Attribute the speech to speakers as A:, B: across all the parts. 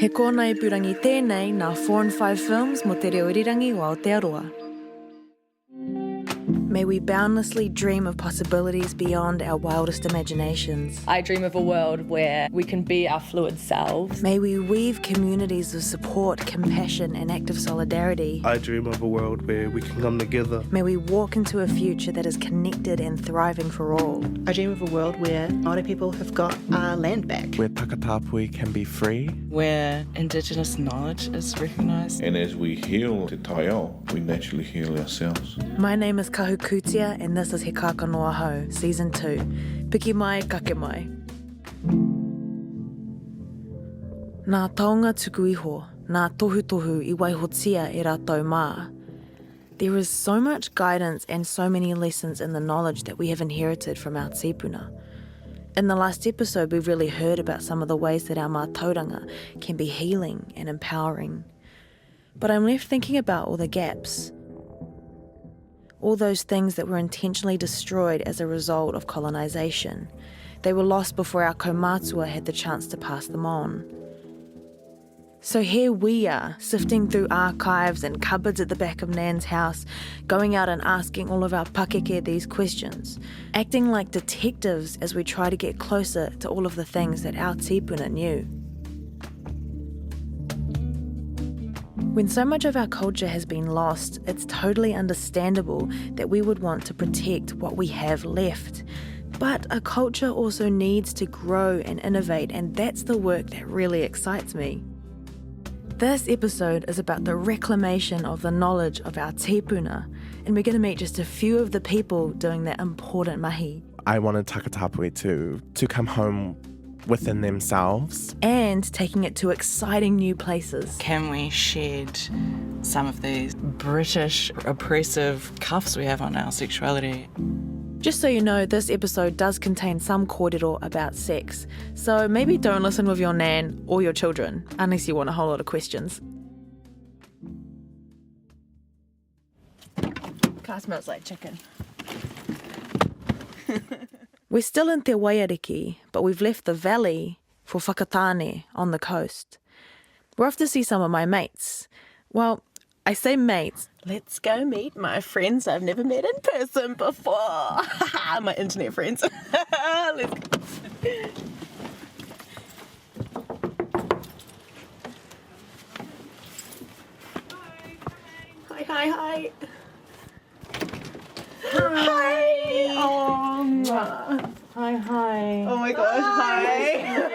A: He kōna ipurangi tēnei nā 4 and 5 films mo te reo irirangi o Aotearoa. May we boundlessly dream of possibilities beyond our wildest imaginations.
B: I dream of a world where we can be our fluid selves.
A: May we weave communities of support, compassion and active solidarity.
C: I dream of a world where we can come together.
A: May we walk into a future that is connected and thriving for all.
D: I dream of a world where Māori people have got our land back.
E: Where takatapui can be free.
F: Where Indigenous knowledge is recognised.
G: And as we heal Te Taiao, we naturally heal ourselves.
A: My name is Kutia, and this is He Kākano Ahau, Season 2. Piki mai, kake mai. Nā Taonga tuku iho, nā tohu tohu I Waihotia e rātou mā. There is so much guidance and so many lessons in the knowledge that we have inherited from our tīpuna. In the last episode, we really heard about some of the ways that our mātauranga can be healing and empowering. But I'm left thinking about all the gaps. All those things that were intentionally destroyed as a result of colonisation. They were lost before our kaumātua had the chance to pass them on. So here we are, sifting through archives and cupboards at the back of Nan's house, going out and asking all of our pakeke these questions, acting like detectives as we try to get closer to all of the things that our tīpuna knew. When so much of our culture has been lost, it's totally understandable that we would want to protect what we have left. But a culture also needs to grow and innovate, and that's the work that really excites me. This episode is about the reclamation of the knowledge of our tīpuna, and we're going to meet just a few of the people doing that important mahi.
E: I wanted takatapui to come home within themselves.
A: And taking it to exciting new places.
F: Can we shed some of these British oppressive cuffs we have on our sexuality?
A: Just so you know, this episode does contain some kōrero about sex, so maybe don't listen with your nan or your children, unless you want a whole lot of questions.
B: Car smells like chicken.
A: We're still in Te Waiariki, but we've left the valley for Whakatane on the coast. We're off to see some of my mates. Well, I say mates.
D: Let's go meet my friends I've never met in person before. My internet friends. Let's go. Hi, hi, hi. Hi. Oh, hi. Oh my gosh, hi.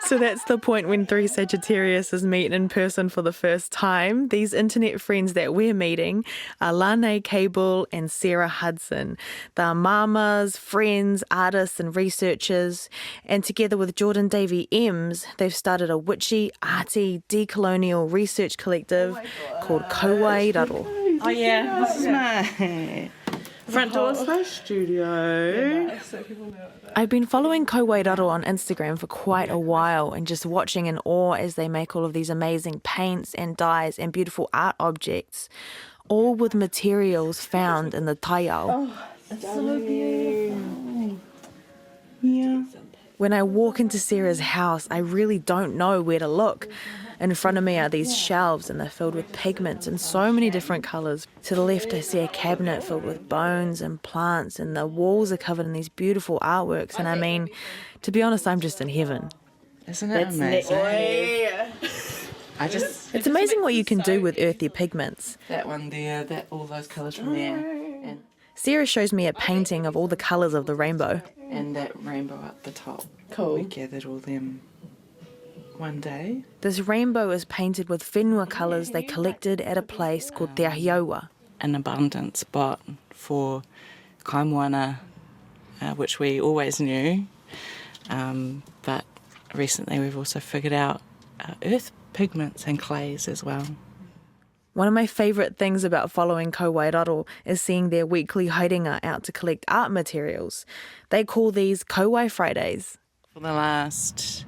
A: So that's the point when three Sagittariuses meet in person for the first time. These internet friends that we're meeting are Lane Cable and Sarah Hudson. They're mamas, friends, artists and researchers. And together with Jordan Davey Ems, they've started a witchy, arty, decolonial research collective called Kawairaro.
F: Oh yeah, this is my front door / studio.
B: Nice, so people know that.
A: I've been following Kawairaro on Instagram for quite a while and just watching in awe as they make all of these amazing paints and dyes and beautiful art objects, all with materials found in the Taiao.
B: Oh, it's so beautiful.
F: Yeah.
A: When I walk into Sarah's house, I really don't know where to look. In front of me are these shelves and they're filled with pigments in so many different colours. To the left I see a cabinet filled with bones and plants, and the walls are covered in these beautiful artworks, and I mean, to be honest, I'm just in heaven.
F: Isn't it amazing?
A: It's amazing what you can do with earthy pigments.
F: That one there, that all those colours from there. And
A: Sarah shows me a painting of all the colours of the rainbow.
F: that rainbow at the top.
B: Cool.
F: We gathered all them one day.
A: This rainbow is painted with whenua colours they collected at a place called Te Ahioa.
F: An abundant spot for kaimoana, which we always knew, but recently we've also figured out earth pigments and clays as well.
A: One of my favourite things about following Kawairaro is seeing their weekly haerenga out to collect art materials. They call these Kauai Fridays.
F: For the last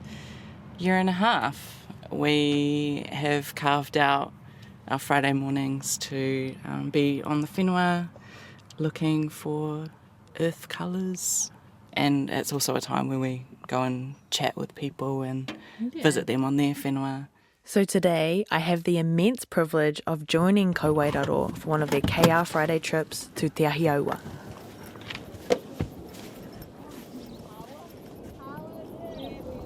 F: year and a half, we have carved out our Friday mornings to be on the whenua, looking for earth colours. And it's also a time when we go and chat with people and visit them on their whenua.
A: So today, I have the immense privilege of joining Ko Wairaro for one of their KR Friday trips to Te Ahiaua.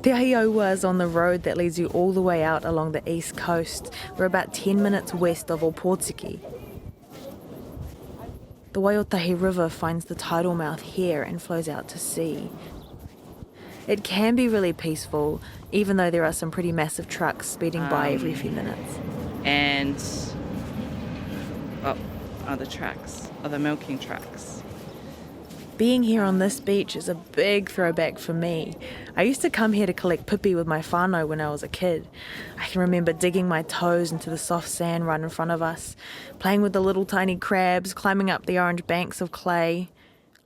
A: Te Ahiaua is on the road that leads you all the way out along the east coast. We're about 10 minutes west of Opotiki. The Wawatatia River finds the tidal mouth here and flows out to sea. It can be really peaceful, even though there are some pretty massive trucks speeding by every few minutes.
F: And the trucks, the milking trucks.
A: Being here on this beach is a big throwback for me. I used to come here to collect pipi with my whānau when I was a kid. I can remember digging my toes into the soft sand right in front of us, playing with the little tiny crabs, climbing up the orange banks of clay.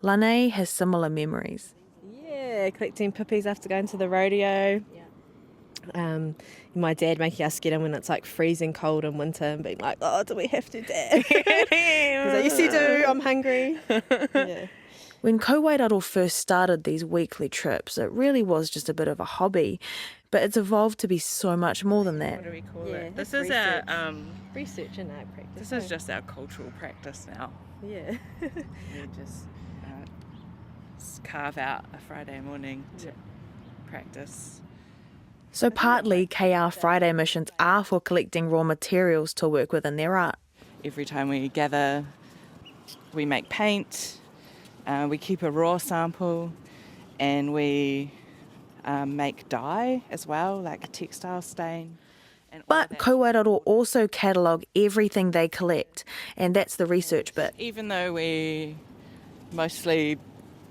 A: Lane has similar memories.
D: Yeah, collecting pippies after going to the rodeo. My dad making us get in when it's like freezing cold in winter and being like, oh, do we have to, Dad? Because I used to do, I'm hungry. Yeah.
A: When Ko Wairaro first started these weekly trips, it really was just a bit of a hobby, but it's evolved to be so much more than that.
F: What do we call
D: Yeah,
F: it? This
D: that's
F: is our
D: research and art practice.
F: this is just our cultural practice now.
D: Yeah.
F: We just carve out a Friday morning to practice.
A: So partly KR Friday missions are for collecting raw materials to work with in their art.
F: Every time we gather, we make paint, we keep a raw sample, and we make dye as well, like a textile stain. And all
A: But
F: that.
A: Ko Wairaro also catalogue everything they collect, and that's the research bit.
F: Even though we mostly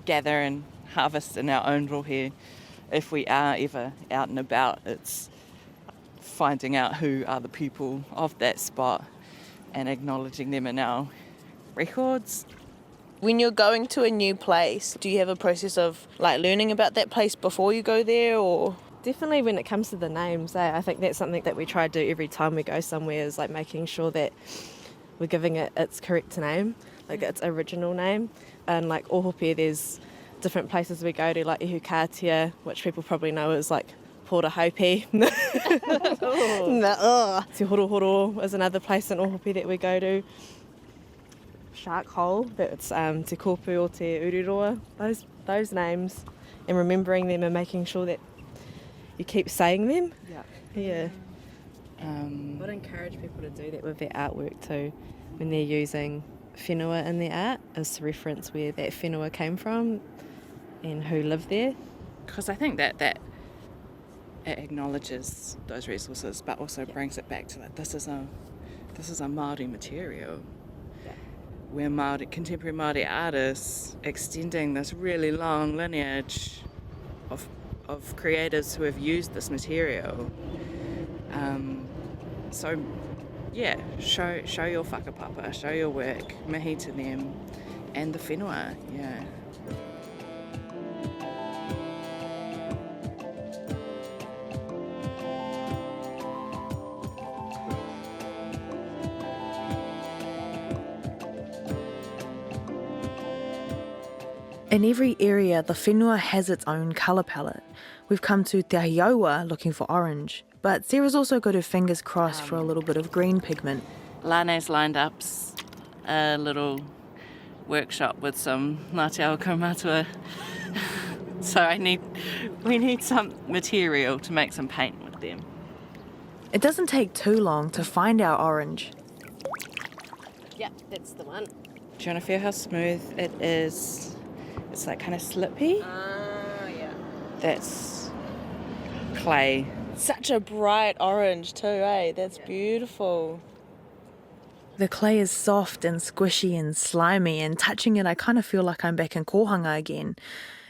F: gather and harvest in our own rohe, if we are ever out and about, it's finding out who are the people of that spot and acknowledging them in our records.
D: When you're going to a new place, do you have a process of like learning about that place before you go there, or? Definitely when it comes to the names, I think that's something that we try to do every time we go somewhere, is like making sure that we're giving it its correct name, like its original name. And like Ohope, there's different places we go to, like He Kākano, which people probably know as like Pora Hope. Te Horo is another place in Ohope that we go to. Shark Hole, that's Te Kopu o Te Ururoa, those names, and remembering them and making sure that you keep saying them. Yeah. I'd encourage people to do that with their artwork too, when they're using whenua in their art, is to reference where that whenua came from and who lived there.
F: Because I think that it acknowledges those resources, but also brings it back to that this is a Māori material. We're Māori, contemporary Māori artists extending this really long lineage of creators who have used this material. So, yeah, show your whakapapa, show your work, mihi to them, and the whenua, yeah.
A: In every area, the whenua has its own colour palette. We've come to Te Ahiaua looking for orange, but Sarah's also got her fingers crossed for a little bit of green pigment.
F: Lane's lined up a little workshop with some Ngāti Awa Kaumātua. So we need some material to make some paint with them.
A: It doesn't take too long to find our orange.
D: Yeah, that's the one.
F: Do you want to feel how smooth it is? It's like kind of slippy.
D: Yeah.
F: That's clay.
D: Such a bright orange too, eh? That's beautiful.
A: The clay is soft and squishy and slimy, and touching it I kind of feel like I'm back in Kohanga again.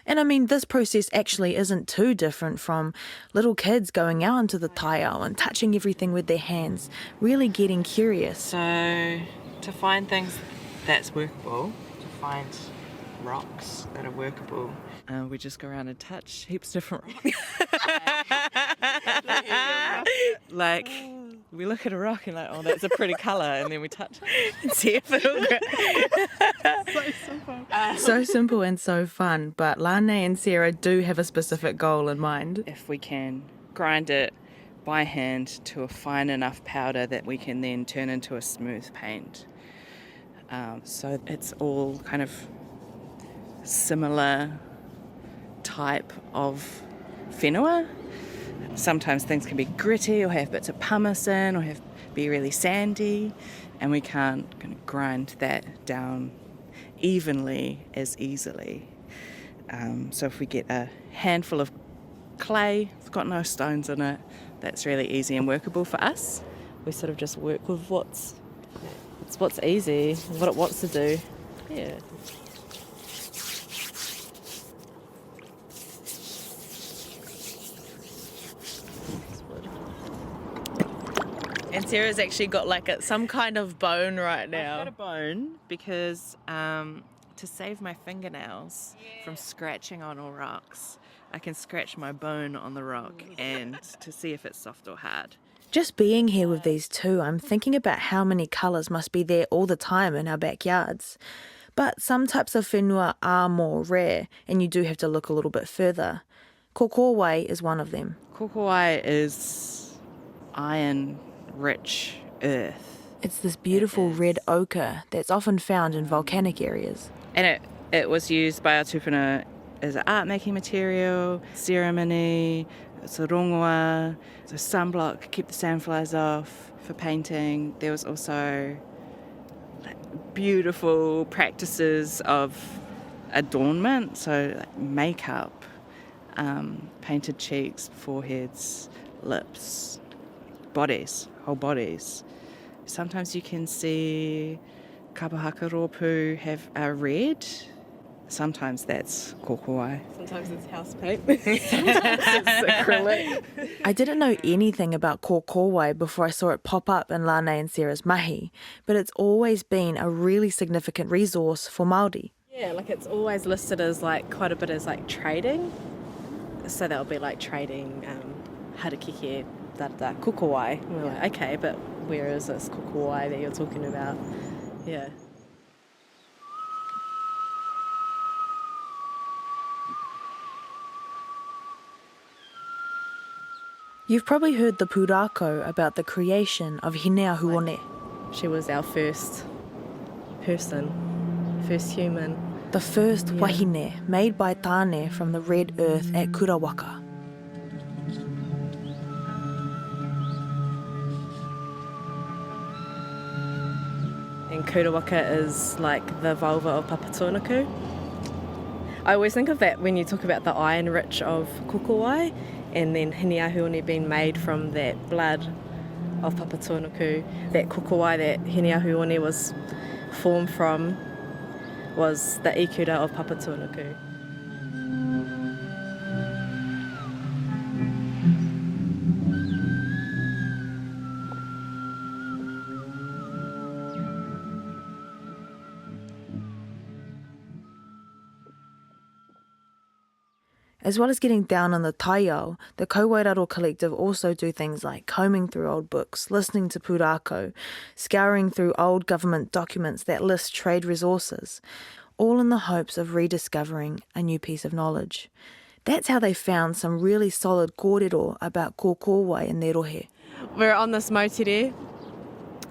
A: And I mean, this process actually isn't too different from little kids going out into the taiao and touching everything with their hands, really getting curious.
F: So to find things that's workable, to find rocks that are workable, we just go around and touch heaps of different rocks. Like We look at a rock and like, oh, that's a pretty colour, and then we touch it and see if it'll grow. So simple.
A: So simple and so fun, but Lane and Sarah do have a specific goal in mind.
F: If we can grind it by hand to a fine enough powder that we can then turn into a smooth paint. So it's all kind of similar type of whenua. Sometimes things can be gritty or have bits of pumice in or be really sandy, and we can't kind of grind that down evenly as easily. So if we get a handful of clay, it's got no stones in it, that's really easy and workable for us.
D: We sort of just work with what's easy, what it wants to do. Yeah.
A: And Sarah's actually got like some kind of bone right now.
F: I've got a bone because to save my fingernails from scratching on all rocks, I can scratch my bone on the rock and to see if it's soft or hard.
A: Just being here with these two, I'm thinking about how many colours must be there all the time in our backyards. But some types of whenua are more rare, and you do have to look a little bit further. Kokowai is one of them.
F: Kokowai is iron-rich earth.
A: It's this beautiful red ochre that's often found in volcanic areas.
F: And it was used by our tūpuna as an art-making material, ceremony, it's a rongoa, it's a sunblock, keep the sandflies off, for painting. There was also beautiful practices of adornment, so like makeup, painted cheeks, foreheads, lips, bodies, whole bodies. Sometimes you can see kapahaka rōpū have a red. Sometimes that's kokowai.
D: Sometimes it's house paint.
F: Sometimes it's acrylic.
A: I didn't know anything about kokowai before I saw it pop up in Lane and Sarah's mahi, but it's always been a really significant resource for Māori.
D: Yeah, like it's always listed as like quite a bit as like trading. So that'll be like trading harakeke, kokowai. And we're like, okay, but where is this kokowai that you're talking about? Yeah.
A: You've probably heard the pūrākau about the creation of He Kākano Ahau.
D: She was our first person, first human.
A: The first wahine made by tāne from the red earth at Kurawaka.
D: And Kurawaka is like the vulva of Papatūānuku. I always think of that when you talk about the iron rich of kokowai, and then He Kākano being made from that blood of Papatūānuku. That kokowai that He Kākano was formed from was the ikura of Papatūānuku.
A: As well as getting down on the taiao, the Kauwairaro Collective also do things like combing through old books, listening to pūrākau, scouring through old government documents that list trade resources, all in the hopes of rediscovering a new piece of knowledge. That's how they found some really solid kōrero about kokowai in their rohe.
D: We were on this mautire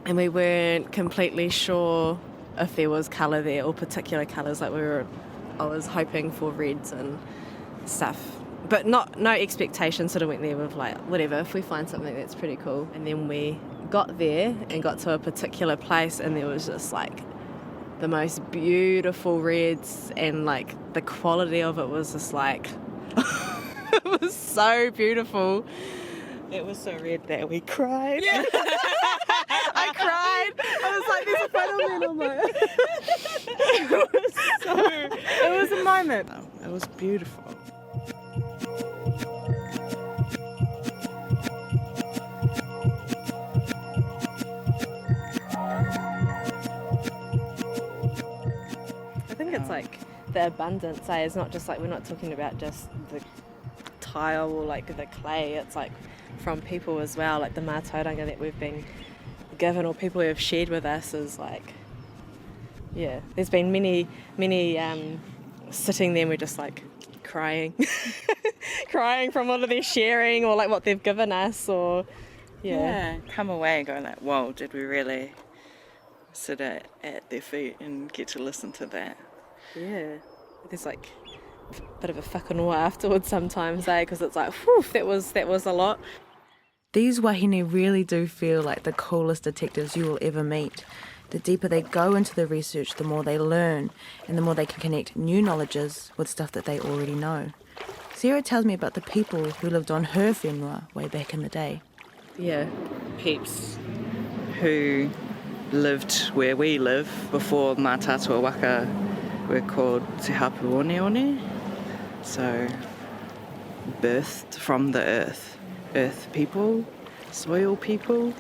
D: and we weren't completely sure if there was colour there or particular colours. I was hoping for reds and stuff, but no expectation. Sort of went there with like, whatever, if we find something that's pretty cool. And then we got there and got to a particular place and there was just like the most beautiful reds, and like the quality of it was just like it was so beautiful.
F: It was so red that we cried.
D: Yeah. I cried. I was like, there's a photo man on my it was a moment.
F: It was beautiful.
D: I think it's like the abundance, it's not just like, we're not talking about just the tile or like the clay, it's like from people as well, like the mātauranga that we've been given or people who have shared with us is like, yeah, there's been many sitting there and we're just like crying crying from all of their sharing or like what they've given us, or
F: come away going like, whoa, did we really sit at their feet and get to listen to that?
D: Yeah, there's like a bit of a whakanoa afterwards sometimes, because it's like, whew, that was a lot.
A: These wahine really do feel like the coolest detectives you will ever meet. The deeper they go into the research, the more they learn, and the more they can connect new knowledges with stuff that they already know. Sarah tells me about the people who lived on her whenua way back in the day.
D: Yeah.
F: Peeps who lived where we live before Mātatua waka were called Te Hapu One, so birthed from the earth people, soil people.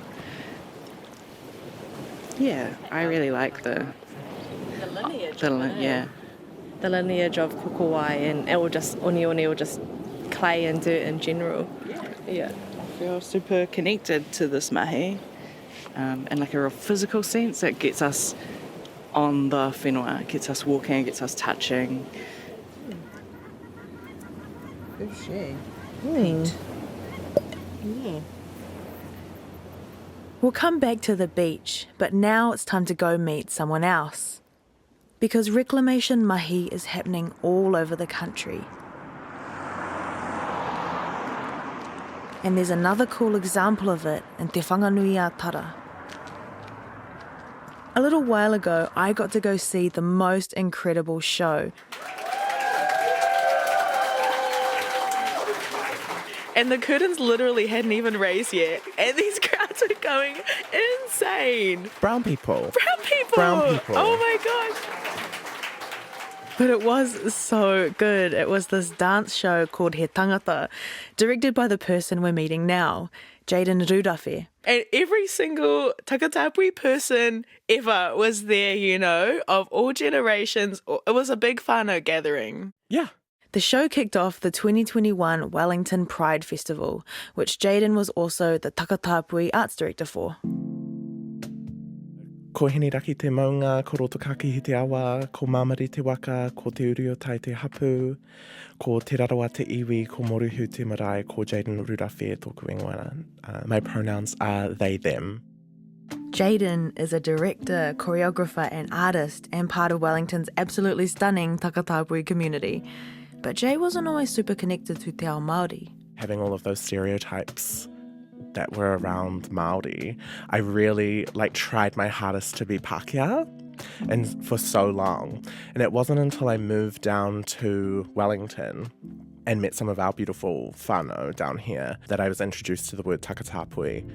F: Yeah, I really like the lineage.
D: The lineage of kokowai and or just oni or just clay and dirt in general. Yeah.
F: I feel super connected to this mahi, in like a real physical sense. It gets us on the whenua, it gets us walking, it gets us touching. Good shit.
D: Neat.
F: Yeah.
A: We'll come back to the beach, but now it's time to go meet someone else. Because reclamation mahi is happening all over the country. And there's another cool example of it in Te Whanganui Tara. A little while ago, I got to go see the most incredible show. And the curtains literally hadn't even raised yet. And these crowds were going insane.
E: Brown people.
A: Brown people. Oh my gosh. But it was so good. It was this dance show called He Tangata, directed by the person we're meeting now, Jaden Rudawhi. And every single Takatapui person ever was there, you know, of all generations. It was a big whānau gathering.
E: Yeah.
A: The show kicked off the 2021 Wellington Pride Festival, which Jaden was also the Takatapui arts director for.
E: Ko hini raki te maunga, ko roto kakihi te awa, ko mamari te waka, ko te uriotai te hapu, ko te rarawa te iwi, ko moruhu te marae, ko Jaden Rudawhi e tōku ingoana. My pronouns are they, them.
A: Jaden is a director, choreographer and artist and part of Wellington's absolutely stunning Takatapui community. But Jay wasn't always super connected to te ao Māori.
E: Having all of those stereotypes that were around Māori, I really tried my hardest to be Pākehā, and for so long. And it wasn't until I moved down to Wellington and met some of our beautiful whānau down here that I was introduced to the word Takatapui.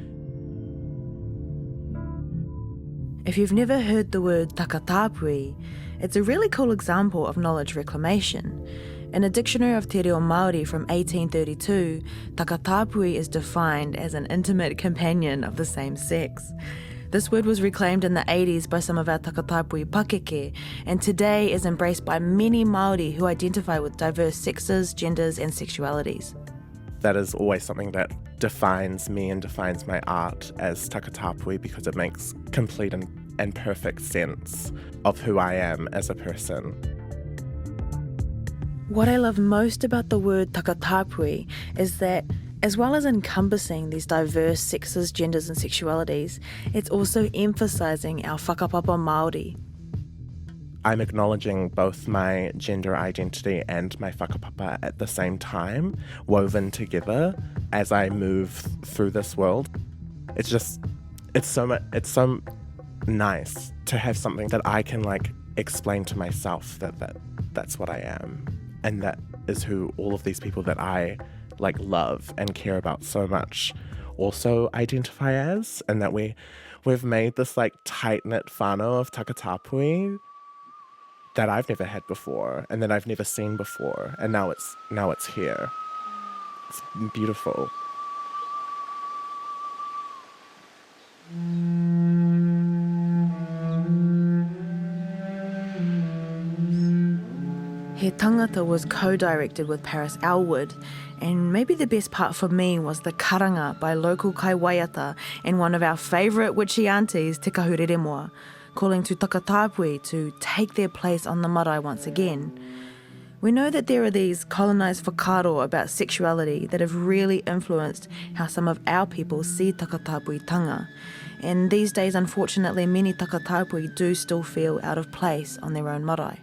A: If you've never heard the word Takatapui, it's a really cool example of knowledge reclamation. In a dictionary of te reo Māori from 1832, Takatapui is defined as an intimate companion of the same sex. This word was reclaimed in the 80s by some of our Takatapui pakeke, and today is embraced by many Māori who identify with diverse sexes, genders and sexualities.
E: That is always something that defines me and defines my art as Takatapui, because it makes complete and perfect sense of who I am as a person.
A: What I love most about the word Takatapui is that, as well as encompassing these diverse sexes, genders and sexualities, it's also emphasising our whakapapa Māori.
E: I'm acknowledging both my gender identity and my whakapapa at the same time, woven together as I move through this world. It's so nice to have something that I can explain to myself that's what I am. And that is who all of these people that I love and care about so much also identify as, and that we've made this tight-knit whānau of Takatapui that I've never had before and that I've never seen before, and now it's here. It's beautiful.
A: He Tangata was co-directed with Paris Elwood, and maybe the best part for me was the karanga by local kaiwaiata and one of our favourite witchy aunties, Te Kahureremoa, calling to Takatapui to take their place on the marae once again. We know that there are these colonised whakaaro about sexuality that have really influenced how some of our people see Takatapuitanga, and these days unfortunately many Takatapui do still feel out of place on their own marae.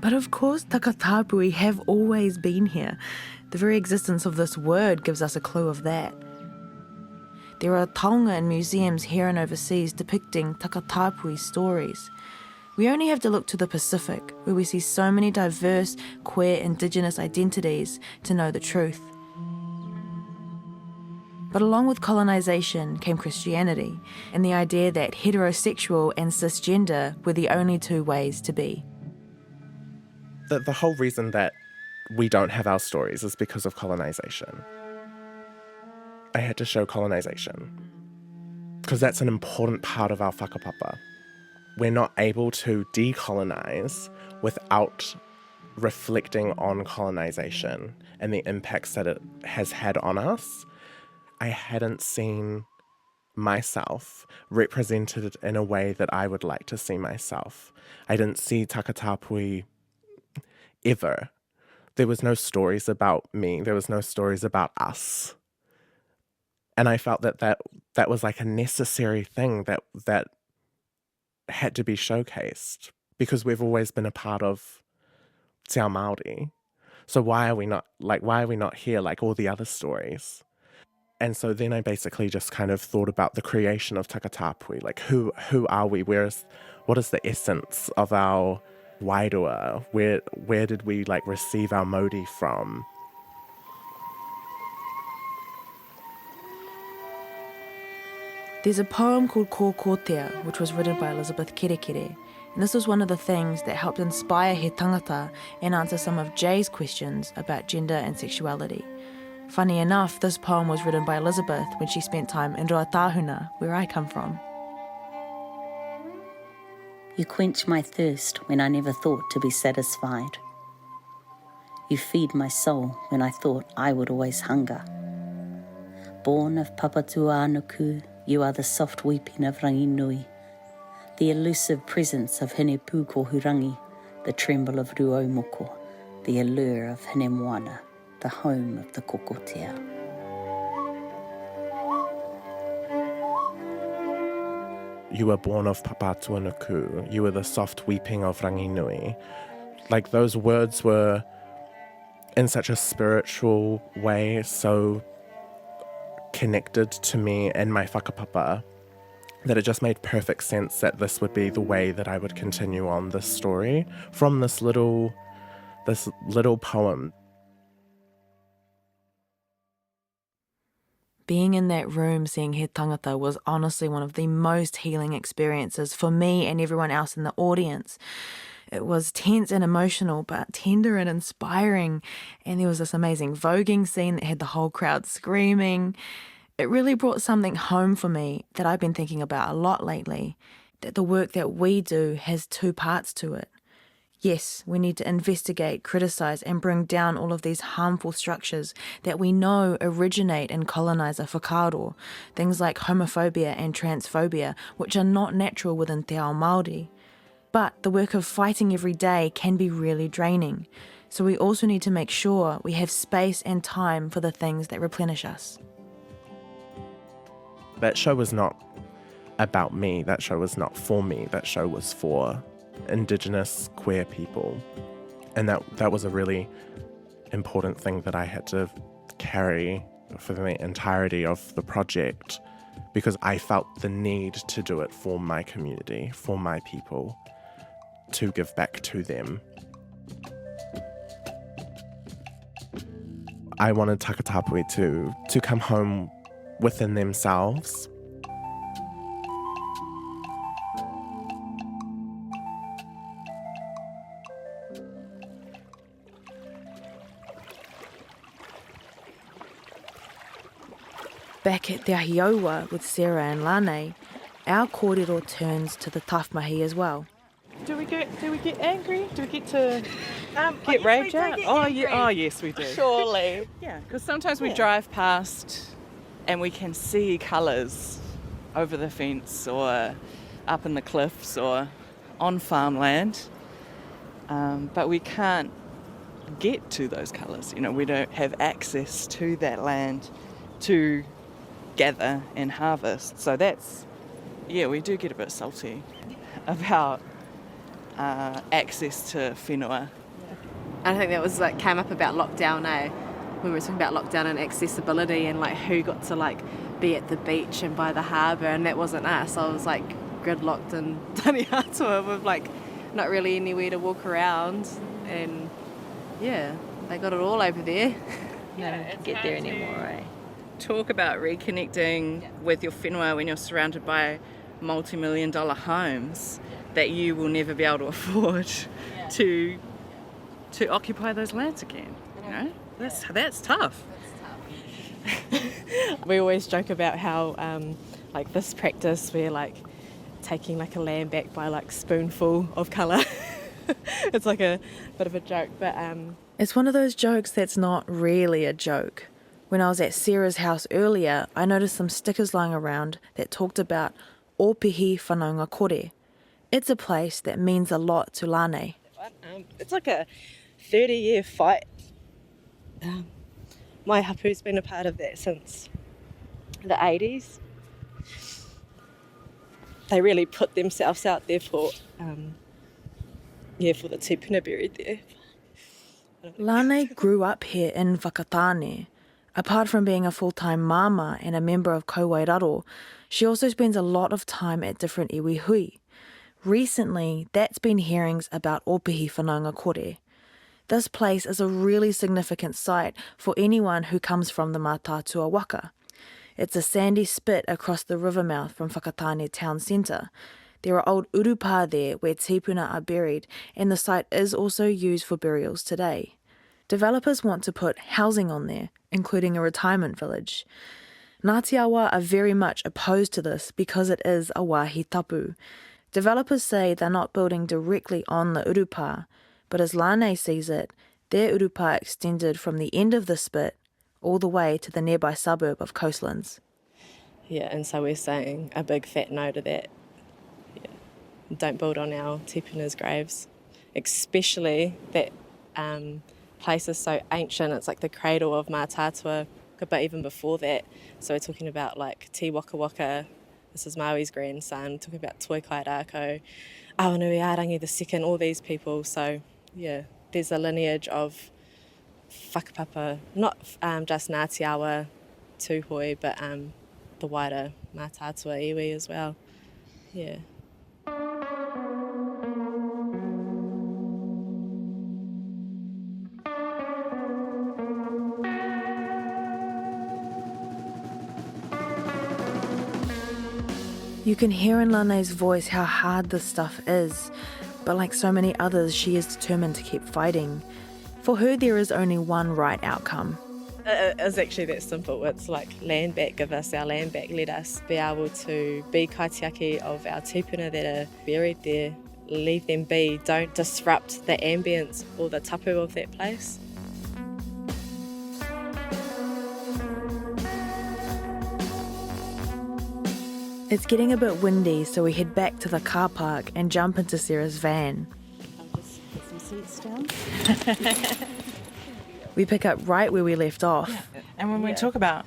A: But of course, Takatapui have always been here. The very existence of this word gives us a clue of that. There are taonga and museums here and overseas depicting Takatapui stories. We only have to look to the Pacific, where we see so many diverse, queer Indigenous identities to know the truth. But along with colonisation came Christianity, and the idea that heterosexual and cisgender were the only two ways to be.
E: The whole reason that we don't have our stories is because of colonisation. I had to show colonisation, because that's an important part of our whakapapa. We're not able to decolonise without reflecting on colonisation and the impacts that it has had on us. I hadn't seen myself represented in a way that I would like to see myself. I didn't see Takatapui ever. There was no stories about me. There was no stories about us. And I felt that was like a necessary thing that had to be showcased, because we've always been a part of Te Ao Māori. So why are we not here like all the other stories? And so then I basically just kind of thought about the creation of Takatapui, like who are we? What is the essence of our wairua? Where did we like receive our mauri from?
A: There's a poem called Kōkotea, which was written by Elizabeth Kerekere, and this was one of the things that helped inspire He Tangata and answer some of Jay's questions about gender and sexuality. Funny enough, this poem was written by Elizabeth when she spent time in Ruatahuna, where I come from.
H: You quench my thirst when I never thought to be satisfied. You feed my soul when I thought I would always hunger. Born of Papatuānuku, you are the soft weeping of Ranginui, the elusive presence of Hine Pūkohurangi, the tremble of Ruaumoko, the allure of Hine Moana, the home of the Kokotea.
E: You were born of Papatuānuku, you were the soft weeping of Ranginui. Like, those words were in such a spiritual way, so connected to me and my whakapapa, that it just made perfect sense that this would be the way that I would continue on this story from this little poem.
A: Being in that room seeing He Tangata was honestly one of the most healing experiences for me and everyone else in the audience. It was tense and emotional, but tender and inspiring. And there was this amazing voguing scene that had the whole crowd screaming. It really brought something home for me that I've been thinking about a lot lately, that the work that we do has two parts to it. Yes, we need to investigate, criticise and bring down all of these harmful structures that we know originate in coloniser whakaaro, things like homophobia and transphobia, which are not natural within Te Ao Māori. But the work of fighting every day can be really draining, so we also need to make sure we have space and time for the things that replenish us.
E: That show was not about me, that show was not for me, that show was for Indigenous queer people. And that was a really important thing that I had to carry for the entirety of the project, because I felt the need to do it for my community, for my people, to give back to them. I wanted Takatapui to come home within themselves.
A: Back at Te Ahiowa with Sarah and Lane, our kōrero turns to the tawhmahi as well.
F: Do we get angry? Do we get to get rage out? Yes, we do.
B: Surely.
F: Yeah, because sometimes we drive past and we can see colours over the fence or up in the cliffs or on farmland, but we can't get to those colours. You know, we don't have access to that land to gather and harvest. So that's, we do get a bit salty about access to whenua.
D: I think that was like came up about lockdown, we were talking about lockdown and accessibility and like who got to like be at the beach and by the harbour, and that wasn't us. I was like gridlocked in Taniatua with like not really anywhere to walk around, and they got it all over there.
B: Don't get there anymore, eh?
F: Talk about reconnecting with your whenua when you're surrounded by multi-million-dollar homes that you will never be able to afford to occupy those lands again. You know, that's tough.
D: We always joke about how like this practice we're like taking like a land back by like spoonful of colour. It's like a bit of a joke, but
A: It's one of those jokes that's not really a joke. When I was at Sarah's house earlier, I noticed some stickers lying around that talked about Ōpihi Whanaunga Kore. It's a place that means a lot to Lane.
D: it's like a 30-year fight. My hapu's been a part of that since the 80s. They really put themselves out there for the tīpuna buried there.
A: Lane grew up here in Whakatane. Apart from being a full-time mama and a member of Kauairaro, she also spends a lot of time at different iwi hui. Recently, that's been hearings about Ōpihi Whanaunga Kore. This place is a really significant site for anyone who comes from the Mātauranga waka. It's a sandy spit across the river mouth from Whakatane town centre. There are old urupa there where tīpuna are buried, and the site is also used for burials today. Developers want to put housing on there, including a retirement village. Ngāti Awa are very much opposed to this because it is a wāhi tapu. Developers say they're not building directly on the urupa, but as Lane sees it, their urupa extended from the end of the spit all the way to the nearby suburb of Coastlands.
D: Yeah, and so we're saying a big fat no to that. Don't build on our tīpuna's graves, especially that place is so ancient. It's like the cradle of Mātauranga, but even before that. So we're talking about like Te Waka Waka, this is Maui's grandson, talking about Toi Kairako, Awanui Arangi II, all these people. So there's a lineage of whakapapa, not just Ngāti Awa tūhoi, but the wider Mātauranga iwi as well. Yeah.
A: You can hear in Lane's voice how hard this stuff is, but like so many others, she is determined to keep fighting. For her, there is only one right outcome.
D: It's actually that simple. It's like land back, give us our land back, let us be able to be kaitiaki of our tīpuna that are buried there, leave them be, don't disrupt the ambience or the tapu of that place.
A: It's getting a bit windy, so we head back to the car park and jump into Sarah's van.
F: I'll just put some seats down.
A: We pick up right where we left off.
F: Yeah. And when we talk about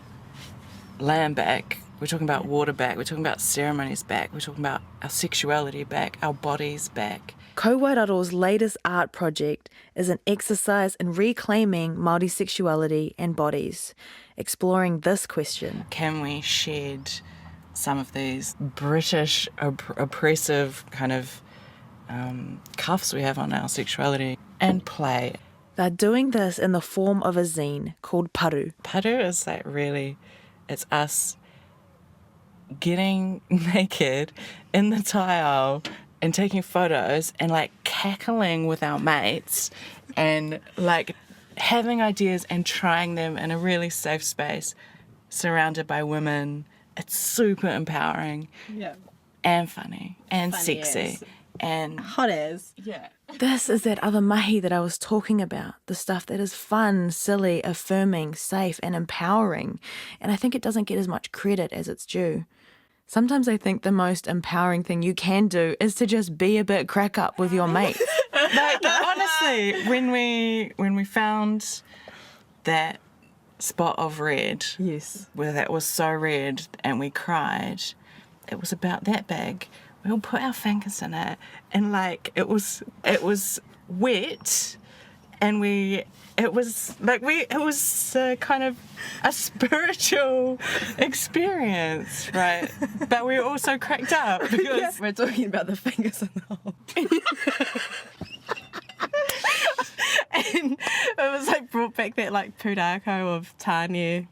F: land back, we're talking about water back, we're talking about ceremonies back, we're talking about our sexuality back, our bodies back.
A: Kauairaro's latest art project is an exercise in reclaiming Māori sexuality and bodies, exploring this question.
F: Can we shed some of these British oppressive kind of cuffs we have on our sexuality and play?
A: They're doing this in the form of a zine called Paru.
F: Paru is like really, it's us getting naked in the tile and taking photos and like cackling with our mates and like having ideas and trying them in a really safe space surrounded by women. It's super empowering and funny and sexy And
D: Hot as.
F: yeah.
A: This is that other mahi that I was talking about, the stuff that is fun, silly, affirming, safe, and empowering. And I think it doesn't get as much credit as it's due. Sometimes I think the most empowering thing you can do is to just be a bit crack up with your mates.
F: Like, honestly, when we found that spot of red,
D: Yes.
F: where that was so red, and we cried, it was about that big. We all put our fingers in it, and like it was wet, and it was kind of a spiritual experience, right? But we were also cracked up because
D: We're talking about the fingers in the hole. And it was like brought back that like pūrākau of Tāne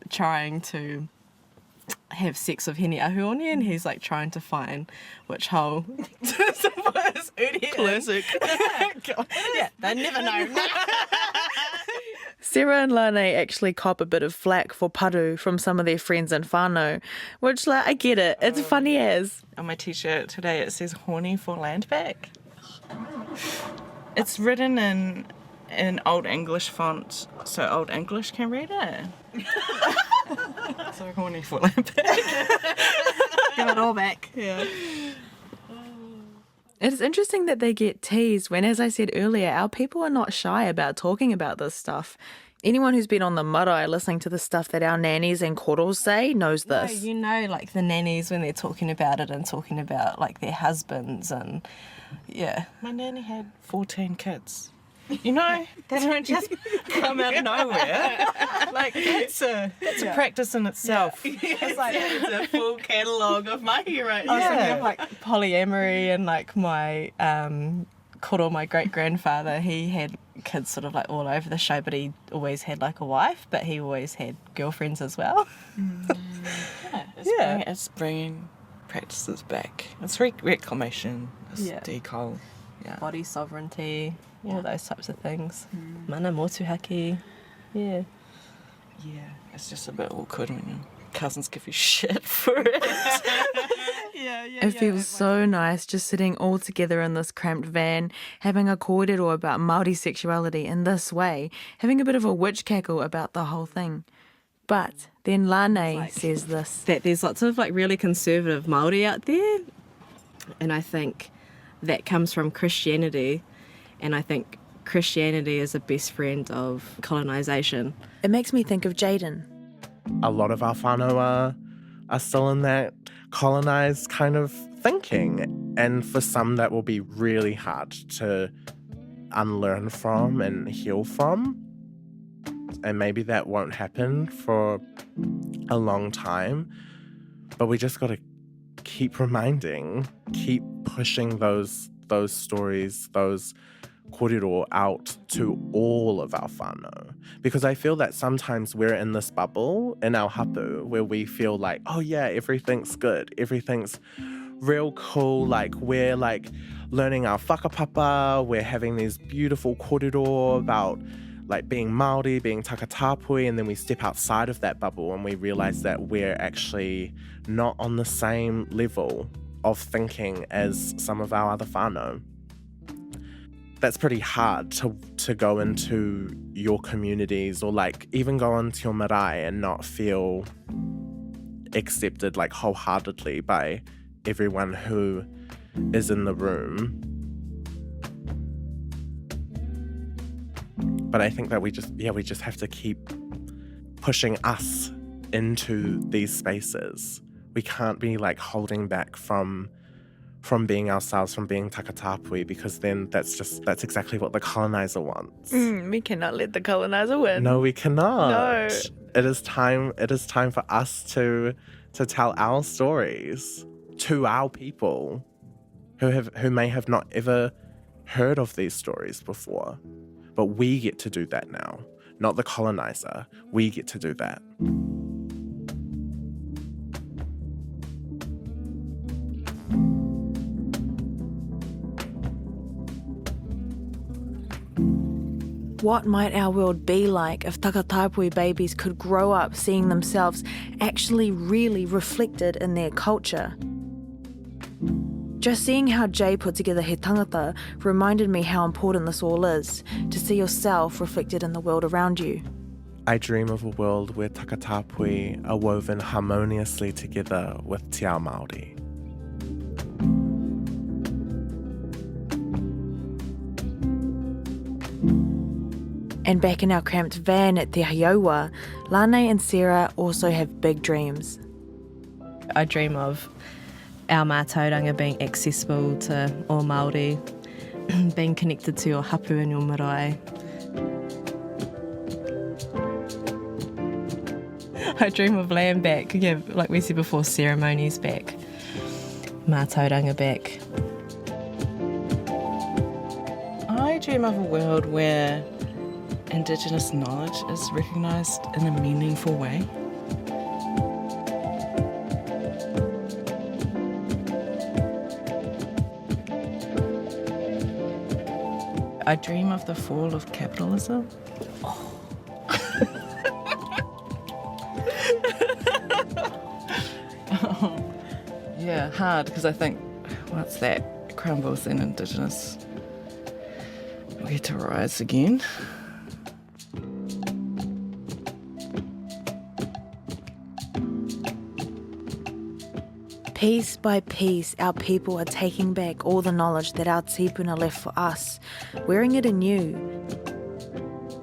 D: trying to have sex with Hene Ahuoni, and he's like trying to find which hole to put his uri in.
C: Classic.
D: Yeah, they never know.
A: Sarah and Lane actually cop a bit of flack for paru from some of their friends in whānau, which, like, I get it. It's funny as.
F: on my t-shirt today it says horny for land back. It's written in Old English font, so Old English can read it. So horny for land back.
D: Give it all back. Yeah.
A: It's interesting that they get teased when, as I said earlier, our people are not shy about talking about this stuff. Anyone who's been on the marae listening to the stuff that our nannies and koros say knows this.
D: You know, like the nannies when they're talking about it and talking about like their husbands and yeah.
F: My nanny had 14 kids. You know, they don't just come out of nowhere. Like, it's a practice in itself.
D: It's like
F: It's a full catalogue of mahi right
D: I was thinking
F: Yeah.
D: of like polyamory and like my koro, my great grandfather, he had kids sort of like all over the show, but he always had like a wife, but he always had girlfriends as well.
F: It's bringing practices back. It's reclamation. It's
D: Yeah.
F: decol. Yeah.
D: Body sovereignty, all those types of things. Mana motuhaki. Yeah.
F: Yeah. It's just a bit awkward when your cousins give you shit for it.
A: It feels so nice just sitting all together in this cramped van, having a kōrero about Māori sexuality in this way, having a bit of a witch cackle about the whole thing. But then Lane says this.
D: That there's lots of like really conservative Māori out there, and I think that comes from Christianity, and I think Christianity is a best friend of colonisation.
A: It makes me think of Jaden.
E: A lot of our whānau are still in that colonised kind of thinking. And for some, that will be really hard to unlearn from and heal from. And maybe that won't happen for a long time. But we just got to keep reminding, keep pushing those stories, those kōrero out to all of our whānau. Because I feel that sometimes we're in this bubble in our hapu where we feel like, oh yeah, everything's good, everything's real cool, like we're like learning our whakapapa, we're having these beautiful kōrero about like being Māori, being takatapui, and then we step outside of that bubble and we realize that we're actually not on the same level of thinking as some of our other whānau. That's pretty hard to go into your communities or like even go into your marae and not feel accepted like wholeheartedly by everyone who is in the room. But I think that we just have to keep pushing us into these spaces. We can't be like holding back from being ourselves, from being takatapui, because then that's exactly what the colonizer wants.
A: We cannot let the colonizer win.
E: No, we cannot.
A: No.
E: It is time for us to tell our stories to our people who may have not ever heard of these stories before. But we get to do that now, not the colonizer. We get to do that.
A: What might our world be like if takatapui babies could grow up seeing themselves actually really reflected in their culture? Just seeing how Jay put together He Tangata reminded me how important this all is, to see yourself reflected in the world around you.
E: I dream of a world where takatapui are woven harmoniously together with te ao Māori.
A: And back in our cramped van at Te Haiowa, Lane and Sarah also have big dreams.
D: I dream of our mātauranga being accessible to all Māori, being connected to your hapu and your marae. I dream of land back, yeah, like we said before, ceremonies back, mātauranga back.
F: I dream of a world where Indigenous knowledge is recognised in a meaningful way. I dream of the fall of capitalism. Yeah, hard, because I think once that crumbles, then Indigenous will get to rise again.
A: Piece by piece, our people are taking back all the knowledge that our tīpuna left for us, wearing it anew.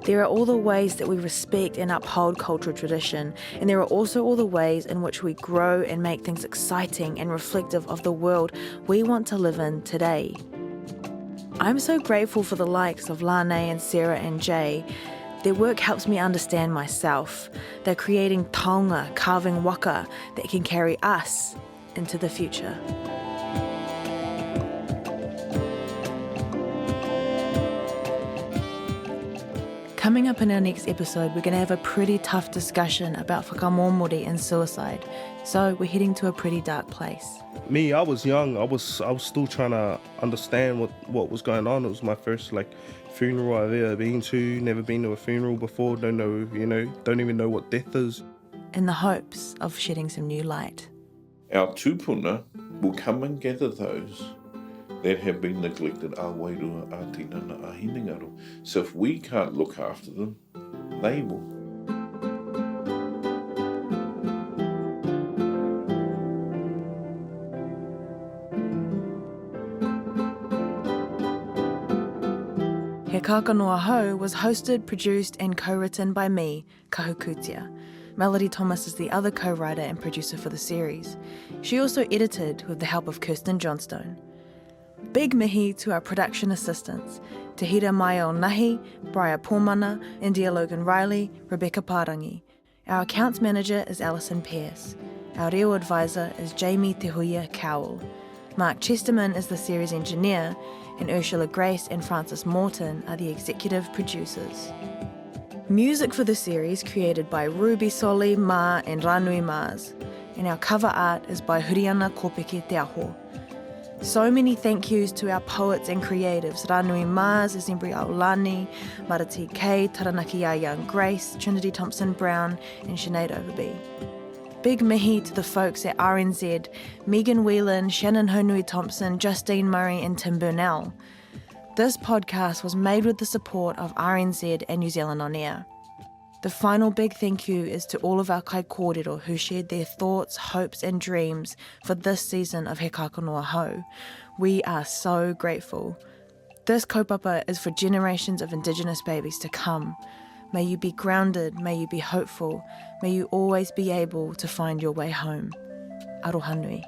A: There are all the ways that we respect and uphold cultural tradition, and there are also all the ways in which we grow and make things exciting and reflective of the world we want to live in today. I'm so grateful for the likes of Lane and Sarah and Jay. Their work helps me understand myself. They're creating taonga, carving waka that can carry us into the future. Coming up in our next episode, we're going to have a pretty tough discussion about whakamomori and suicide. So we're heading to a pretty dark place.
C: Me, I was young. I was still trying to understand what was going on. It was my first funeral I've ever been to. Never been to a funeral before. Don't even know what death is.
A: In the hopes of shedding some new light.
G: Our tūpuna will come and gather those that have been neglected, a wairua, a tinana, a hinengaro. So if we can't look after them, they will.
A: He Kākano Ahau was hosted, produced and co-written by me, Kahukutia. Melody Thomas is the other co-writer and producer for the series. She also edited with the help of Kirsten Johnstone. Big mihi to our production assistants, Tahira Maio Nahi, Briar Pomana, India Logan Riley, Rebecca Parangi. Our accounts manager is Alison Pearce. Our reo advisor is Jamie Tehuia Cowell. Mark Chesterman is the series engineer, and Ursula Grace and Francis Morton are the executive producers. Music for the series created by Ruby Soli, Ma and Ranui Mars, and our cover art is by Huriana Kopeke Te Aho. So many thank yous to our poets and creatives, Ranui Mars, Isembri Aulani, Marati K, Taranaki Young Grace, Trinity Thompson Brown, and Sinead Overby. Big mihi to the folks at RNZ, Megan Whelan, Shannon Honui Thompson, Justine Murray and Tim Burnell. This podcast was made with the support of RNZ and New Zealand On Air. The final big thank you is to all of our kai kōrero who shared their thoughts, hopes and dreams for this season of He Kākano Ahau. We are so grateful. This kaupapa is for generations of Indigenous babies to come. May you be grounded, may you be hopeful, may you always be able to find your way home. Aroha nui.